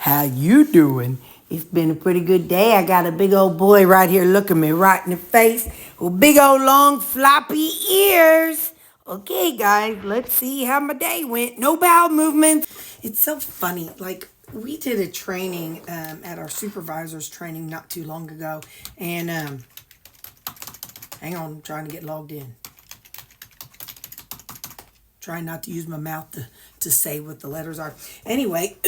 How you doing? It's been a pretty good day. I got a big old boy right here looking me right in the face with big old long floppy ears. Okay, guys, let's see how my day went. No bowel movements. It's so funny. Like, we did a training at our supervisor's training not too long ago. And, hang on, I'm trying to get logged in. Trying not to use my mouth to say what the letters are. Anyway,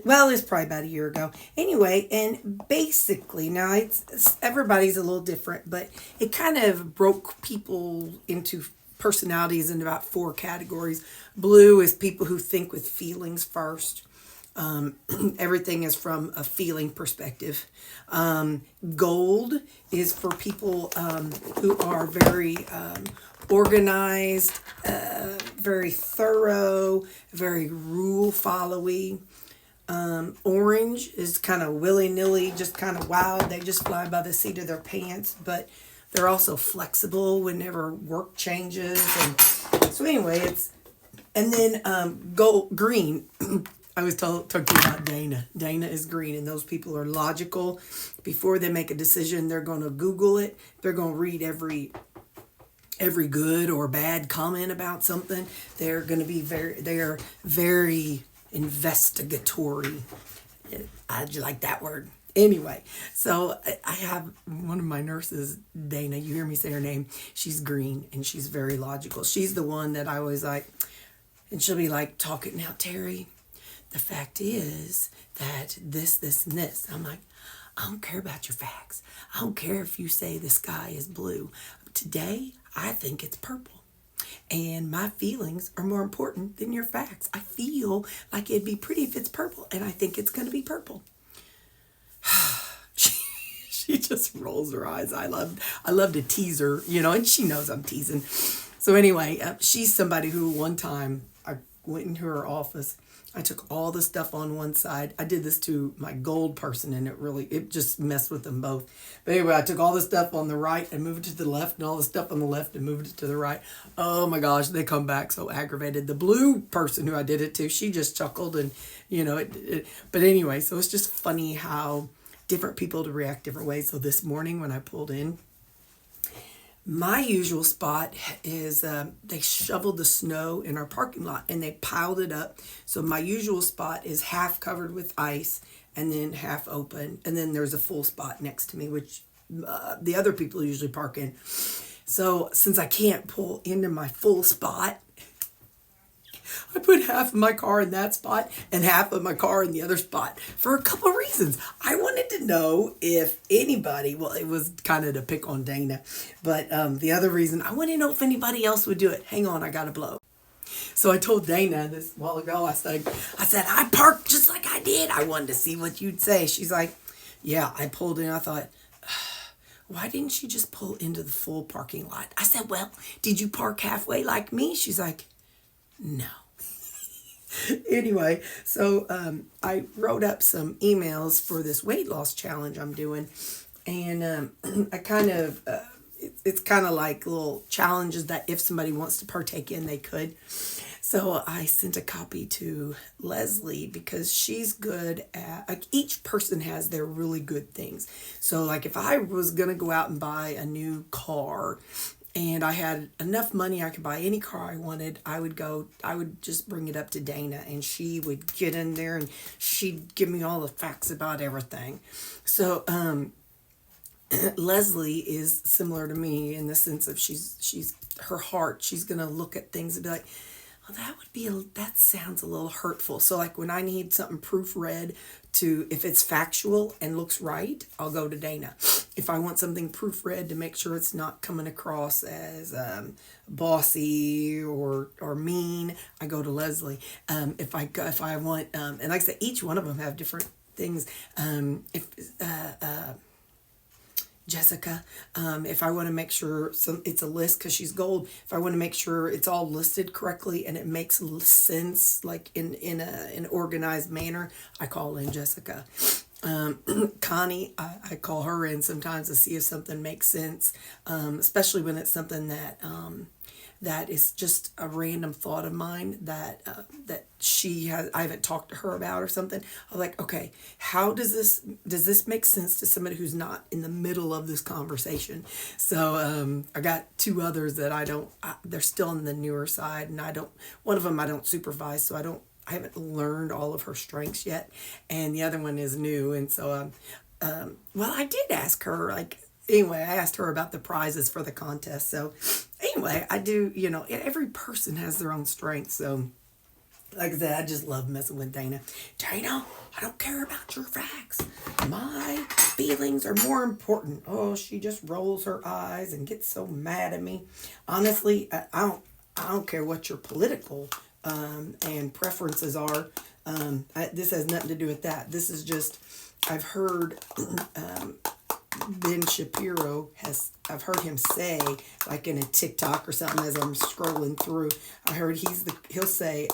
well, it's probably about a year ago. Anyway, and basically, now it's everybody's a little different, but it kind of broke people into personalities in about 4 categories. Blue is people who think with feelings first. Everything is from a feeling perspective. Gold is for people who are very organized, very thorough, very rule following. Orange is kind of willy-nilly, just kind of wild. They just fly by the seat of their pants, but they're also flexible whenever work changes. And so anyway, and then green. I was talking about Dana. Dana is green, and those people are logical. Before they make a decision, they're going to Google it. They're going to read every good or bad comment about something. They're going to be very investigatory. I like that word. Anyway, so I have one of my nurses, Dana, you hear me say her name. She's green, and she's very logical. She's the one that I always like, and she'll be like talking, now, Terry, the fact is that this, and this. I'm like, I don't care about your facts. I don't care if you say the sky is blue. Today, I think it's purple. And my feelings are more important than your facts. I feel like it'd be pretty if it's purple, and I think it's going to be purple. She just rolls her eyes. I love to tease her, and she knows I'm teasing. So anyway, she's somebody who one time I went into her office. I took all the stuff on one side. I did this to my gold person, and it just messed with them both. But anyway, I took all the stuff on the right and moved it to the left, and all the stuff on the left and moved it to the right. Oh my gosh, they come back so aggravated. The blue person who I did it to, she just chuckled, and but anyway, so it's just funny how different people react different ways. So this morning when I pulled in, my usual spot is they shoveled the snow in our parking lot and they piled it up. So my usual spot is half covered with ice and then half open. And then there's a full spot next to me, which the other people usually park in. So since I can't pull into my full spot, I put half of my car in that spot and half of my car in the other spot for a couple of reasons. I wanted to know if anybody, well, it was kind of to pick on Dana, but the other reason, I wanted to know if anybody else would do it. Hang on, I got to blow. So I told Dana this a while ago, I said, I parked just like I did. I wanted to see what you'd say. She's like, yeah, I pulled in. I thought, why didn't you just pull into the full parking lot? I said, well, did you park halfway like me? She's like, no. Anyway, so I wrote up some emails for this weight loss challenge I'm doing, and I kind of it's kind of like little challenges that if somebody wants to partake in, they could. So I sent a copy to Leslie because she's good at, like, each person has their really good things. So like if I was gonna go out and buy a new car and I had enough money I could buy any car I wanted, I would just bring it up to Dana, and she would get in there and she'd give me all the facts about everything. So Leslie is similar to me in the sense of she's her heart, she's gonna look at things and be like, well, that sounds a little hurtful. So like when I need something proofread if it's factual and looks right, I'll go to Dana. If I want something proofread to make sure it's not coming across as bossy or mean, I go to Leslie. If I want, and like I said, each one of them have different things. Jessica, if I want to make sure it's a list because she's gold, if I want to make sure it's all listed correctly and it makes sense, like in an organized manner, I call in Jessica. Connie, I call her in sometimes to see if something makes sense, especially when it's something that that is just a random thought of mine that I haven't talked to her about or something. I'm like, okay, how does this make sense to somebody who's not in the middle of this conversation? So I got two others that they're still on the newer side, and one of them I don't supervise, so I haven't learned all of her strengths yet, and the other one is new, and so well, I did ask her, like, anyway, I asked her about the prizes for the contest. So anyway, I do, every person has their own strengths. So like I said, I just love messing with Dana. Dana, I don't care about your facts. My feelings are more important. Oh, she just rolls her eyes and gets so mad at me. Honestly, I don't care what your political and preferences are. This has nothing to do with that. This is just, I've heard Ben Shapiro I've heard him say, like in a TikTok or something as I'm scrolling through, I heard he'll say,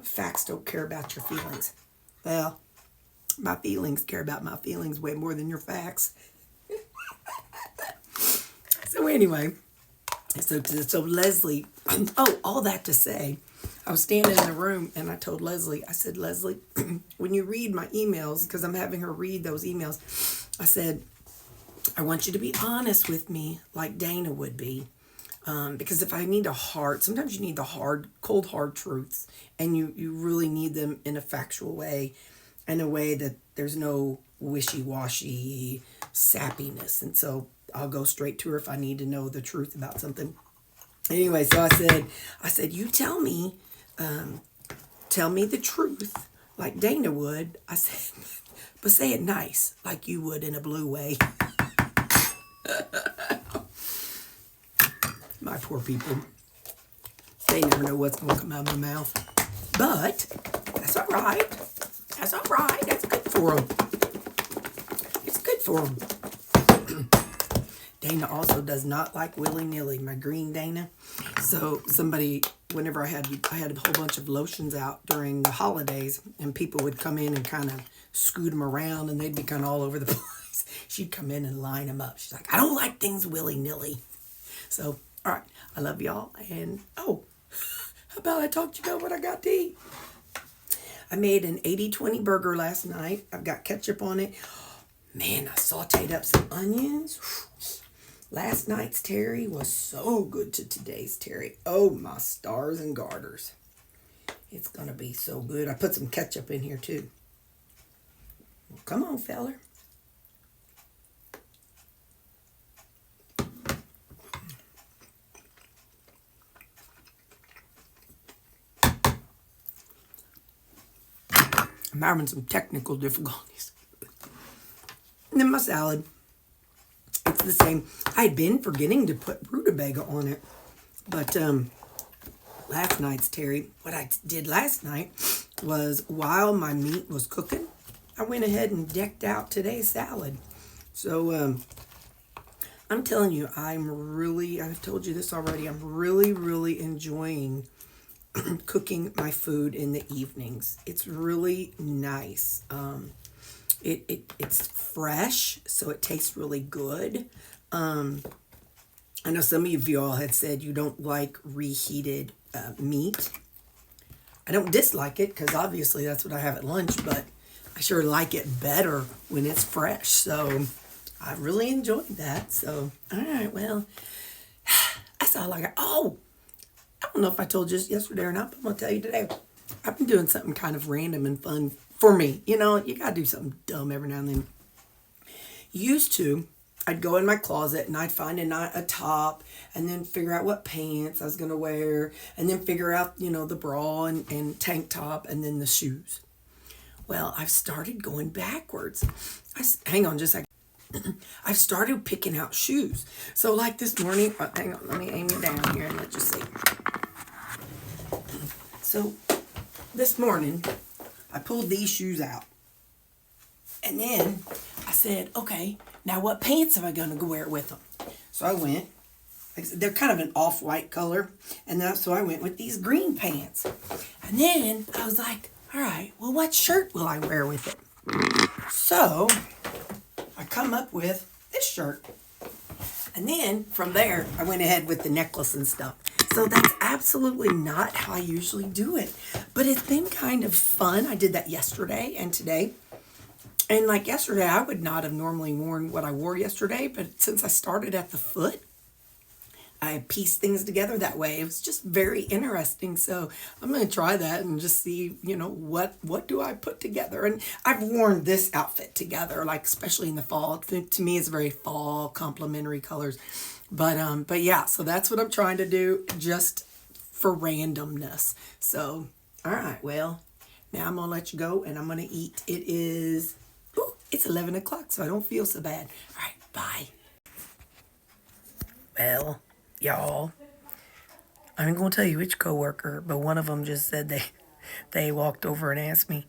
facts don't care about your feelings. Well, my feelings care about my feelings way more than your facts. So anyway, so Leslie, all that to say, I was standing in the room and I told Leslie, I said, Leslie, when you read my emails, because I'm having her read those emails, I said, I want you to be honest with me like Dana would be. Because if I need sometimes you need the cold, hard truths, and you really need them in a factual way, in a way that there's no wishy-washy sappiness. And so I'll go straight to her if I need to know the truth about something. Anyway, so I said, you tell me the truth like Dana would. I said, but say it nice, like you would in a blue way. My poor people. They never know what's going to come out of my mouth. But that's all right. That's all right. That's good for them. It's good for them. Dana also does not like willy-nilly, my green Dana. So whenever I had a whole bunch of lotions out during the holidays, and people would come in and kind of scoot them around, and they'd be kind of all over the place. She'd come in and line them up. She's like, I don't like things willy-nilly. So, all right, I love y'all. And, how about I talked to you about what I got to eat? I made an 80-20 burger last night. I've got ketchup on it. Man, I sauteed up some onions. Last night's Terri was so good to today's Terri. Oh, my stars and garters. It's going to be so good. I put some ketchup in here, too. Well, come on, feller. I'm having some technical difficulties. And then my salad. It's the same. I had been forgetting to put rutabaga on it. But last night's Terri, what I did last night was while my meat was cooking, I went ahead and decked out today's salad. So I'm telling you, I've told you this already, I'm really, really enjoying cooking my food in the evenings. It's really nice. It's fresh, so it tastes really good. I know some of you all had said you don't like reheated meat. I don't dislike it, because obviously that's what I have at lunch, but I sure like it better when it's fresh. So I really enjoyed that. So, all right, well, that's all I got. Oh, I don't know if I told you yesterday or not, but I'm going to tell you today. I've been doing something kind of random and fun for me. You got to do something dumb every now and then. Used to, I'd go in my closet and I'd find a top, and then figure out what pants I was going to wear, and then figure out, the bra and tank top, and then the shoes. Well, I've started going backwards. Hang on just a second. I've started picking out shoes. So like this morning, hang on, let me aim it down here and let you see. So this morning, I pulled these shoes out. And then I said, okay, now what pants am I going to wear with them? So I went, they're kind of an off-white color. And so I went with these green pants. And then I was like, all right, well, what shirt will I wear with it? So I come up with this shirt. And then from there, I went ahead with the necklace and stuff. So that's absolutely not how I usually do it. But it's been kind of fun. I did that yesterday and today. And like yesterday, I would not have normally worn what I wore yesterday. But since I started at the foot, I pieced things together that way. It was just very interesting. So I'm going to try that and just see, what do I put together? And I've worn this outfit together, like especially in the fall. To me, it's very fall complementary colors. But yeah, so that's what I'm trying to do just for randomness. So, all right, well, now I'm going to let you go and I'm going to eat. It's 11 o'clock, so I don't feel so bad. All right, bye. Well, y'all, I ain't gonna tell you which coworker, but one of them just said they walked over and asked me,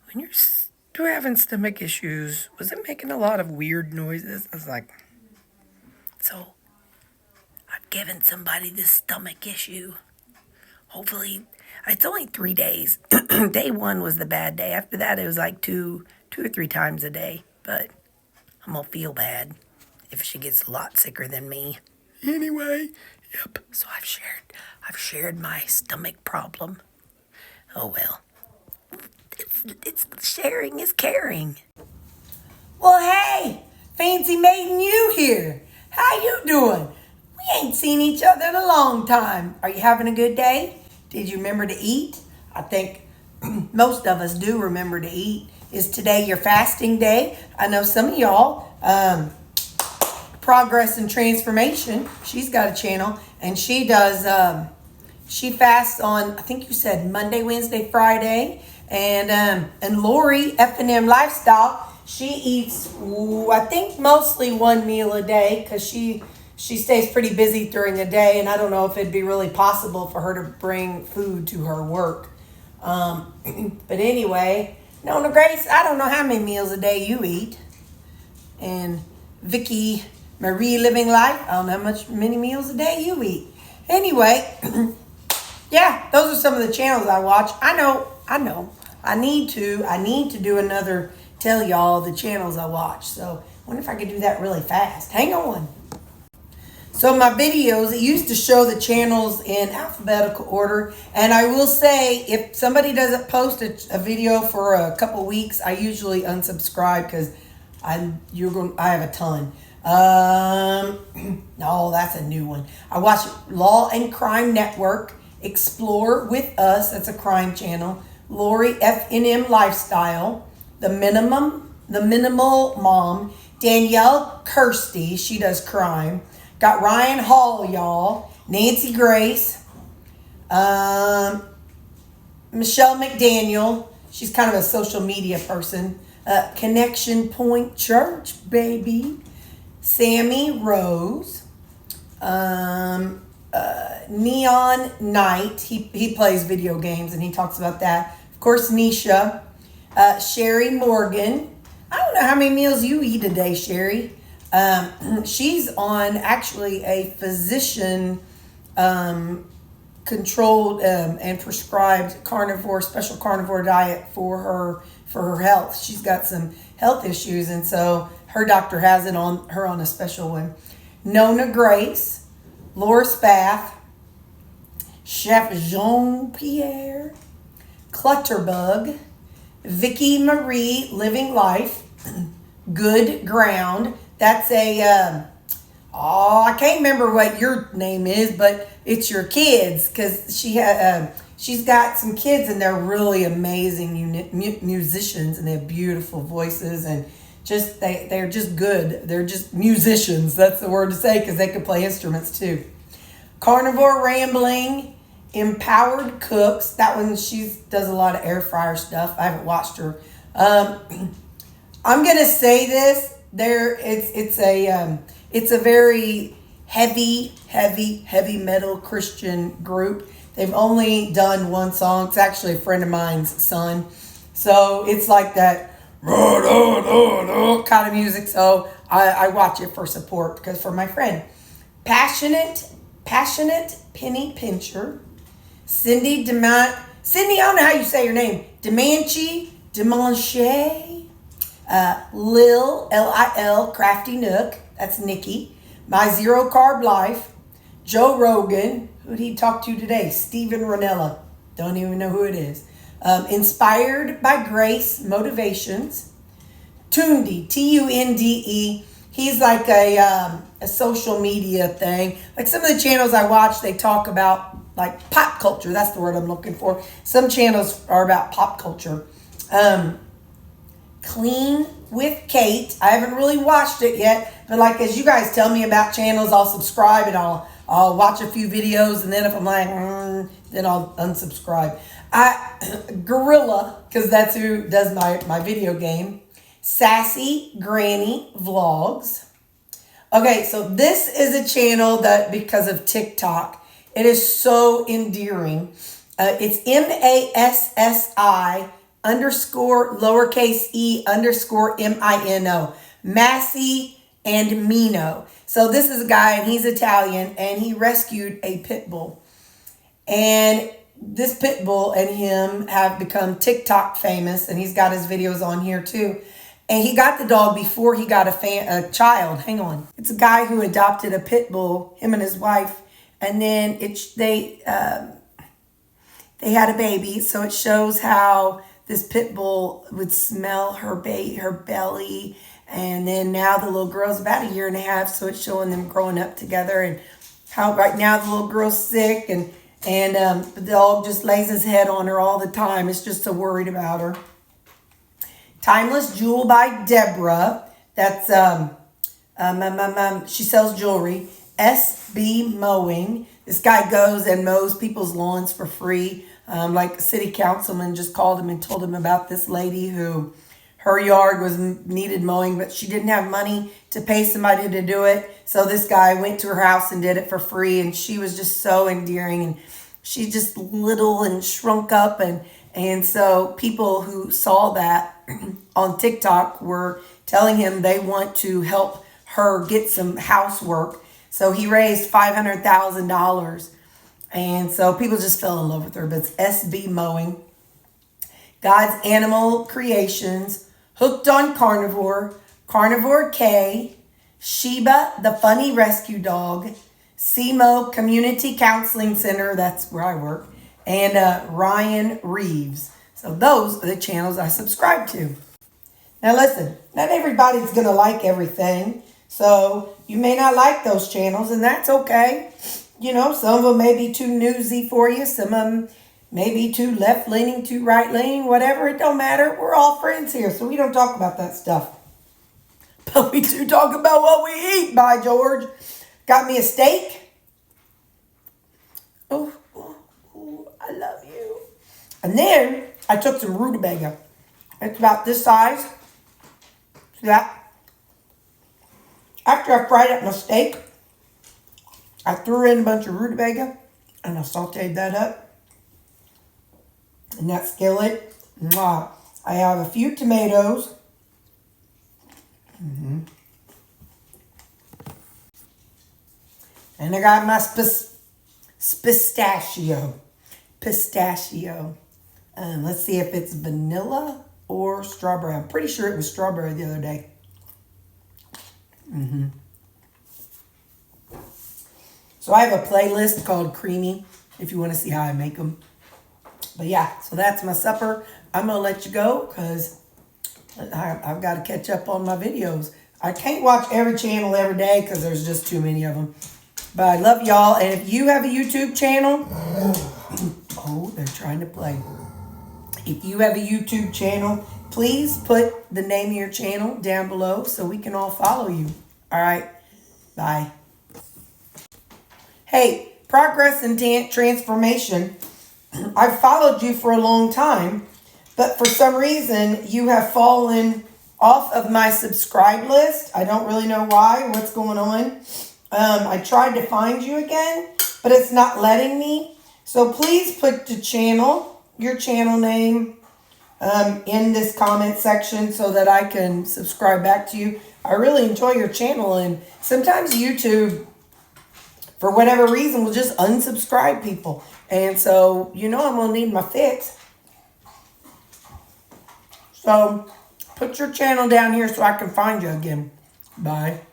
when you're having stomach issues, was it making a lot of weird noises? I was like, so I've given somebody this stomach issue. Hopefully, it's only 3 days. Day one was the bad day. After that, it was like two or three times a day. But I'm gonna feel bad if she gets a lot sicker than me. Anyway, yep. So I've shared my stomach problem. Oh well. It's sharing is caring. Well, hey, fancy meeting you here. How you doing? We ain't seen each other in a long time. Are you having a good day? Did you remember to eat? I think most of us do remember to eat. Is today your fasting day? I know some of y'all, Progress and Transformation, she's got a channel, and she does, she fasts on, I think you said Monday, Wednesday, Friday, and Lori, F&M Lifestyle, she eats, I think mostly one meal a day, because she stays pretty busy during the day, and I don't know if it'd be really possible for her to bring food to her work. But anyway, Nona Grace, I don't know how many meals a day you eat. And Vicky Marie Living Life, I don't know many meals a day you eat. Anyway, yeah, those are some of the channels I watch. I know. I need to do another tell y'all the channels I watch. So I wonder if I could do that really fast. Hang on. So my videos, it used to show the channels in alphabetical order. And I will say, if somebody doesn't post a video for a couple weeks, I usually unsubscribe because I have a ton. No, that's a new one. I watch Law and Crime Network, Explore with Us, that's a crime channel. Lori F&M Lifestyle, The Minimal Mom, Danielle Kirsty, she does crime. Got Ryan Hall, y'all. Nancy Grace. Michelle McDaniel. She's kind of a social media person. Connection Point Church, baby. Sammy Rose. Neon Knight. He plays video games and he talks about that. Of course, Nisha. Sherry Morgan. I don't know how many meals you eat a day, Sherry. She's on actually a physician controlled and prescribed special carnivore diet for her health. She's got some health issues, and so her doctor has it on her on a special one. Nona Grace, Laura Spath, Chef Jean-Pierre, Clutterbug, Vicky Marie Living Life, Good Ground. That's I can't remember what your name is, but it's your kids, because she's got some kids and they're really amazing musicians and they have beautiful voices and just they're just good. They're just musicians. That's the word to say, because they can play instruments too. Carnivore Rambling, Empowered Cooks. That one, she does a lot of air fryer stuff. I haven't watched her. I'm gonna say this. It's a very heavy metal Christian group. They've only done one song. It's actually a friend of mine's son. So it's like that kind of music. So I watch it for support, because for my friend. Passionate Penny Pincher. Cindy, I don't know how you say your name. Demanche. Lil, Lil, Crafty Nook, that's Nikki. My Zero Carb Life, Joe Rogan, who did he talk to today? Steven Ranella, don't even know who it is. Inspired by Grace Motivations, Tunde, Tunde. He's like a social media thing. Like some of the channels I watch, they talk about like pop culture. That's the word I'm looking for. Some channels are about pop culture. Clean with Kate. I haven't really watched it yet, but like as you guys tell me about channels, I'll subscribe and I'll watch a few videos, and then if I'm like, then I'll unsubscribe. Gorilla, because that's who does my video game. Sassy Granny Vlogs. Okay, so this is a channel that because of TikTok, it is so endearing. It's MASSI _ lowercase e _ MINO. Massey and Mino. So this is a guy, and he's Italian, and he rescued a pit bull. And this pit bull and him have become TikTok famous, and he's got his videos on here too. And he got the dog before he got a child. Hang on. It's a guy who adopted a pit bull, him and his wife, and then they had a baby. So it shows how this pit bull would smell her belly, and then now the little girl's about 1.5 years, so it's showing them growing up together, and how right now the little girl's sick, and the dog just lays his head on her all the time. It's just so worried about her. Timeless Jewel by Deborah. That's she sells jewelry. SB Mowing. This guy goes and mows people's lawns for free. Like a city councilman just called him and told him about this lady who her yard needed mowing, but she didn't have money to pay somebody to do it. So this guy went to her house and did it for free, and she was just so endearing, and she's just little and shrunk up, and so people who saw that on TikTok were telling him they want to help her get some housework. So he raised $500,000. And so people just fell in love with her. But it's SB Mowing. God's Animal Creations. Hooked on Carnivore. Carnivore K. Sheba, the Funny Rescue Dog. SEMO Community Counseling Center. That's where I work. And Ryan Reeves. So those are the channels I subscribe to. Now listen, not everybody's going to like everything. So you may not like those channels, and that's okay. You know, some of them may be too newsy for you. Some of them may be too left-leaning, too right-leaning, whatever. It don't matter. We're all friends here, so we don't talk about that stuff. But we do talk about what we eat, by George. Got me a steak. Oh, I love you. And then I took some rutabaga. It's about this size. See that? After I fried up my steak, I threw in a bunch of rutabaga and I sauteed that up in that skillet. Mwah. I have a few tomatoes. And I got my pistachio. Let's see if it's vanilla or strawberry. I'm pretty sure it was strawberry the other day. So I have a playlist called Creamy if you want to see how I make them. But yeah, so that's my supper. I'm going to let you go because I've got to catch up on my videos. I can't watch every channel every day because there's just too many of them. But I love y'all. And if you have a YouTube channel, oh, they're trying to play. If you have a YouTube channel, please put the name of your channel down below so we can all follow you. All right. Bye. Hey, Progress and Transformation. I've followed you for a long time, but for some reason you have fallen off of my subscribe list. I don't really know why, what's going on. I tried to find you again, but it's not letting me. So please put the channel, your channel name, in this comment section so that I can subscribe back to you. I really enjoy your channel, and sometimes YouTube, for whatever reason, will just unsubscribe people. And so, you know, I'm going to need my fix. So, put your channel down here so I can find you again. Bye.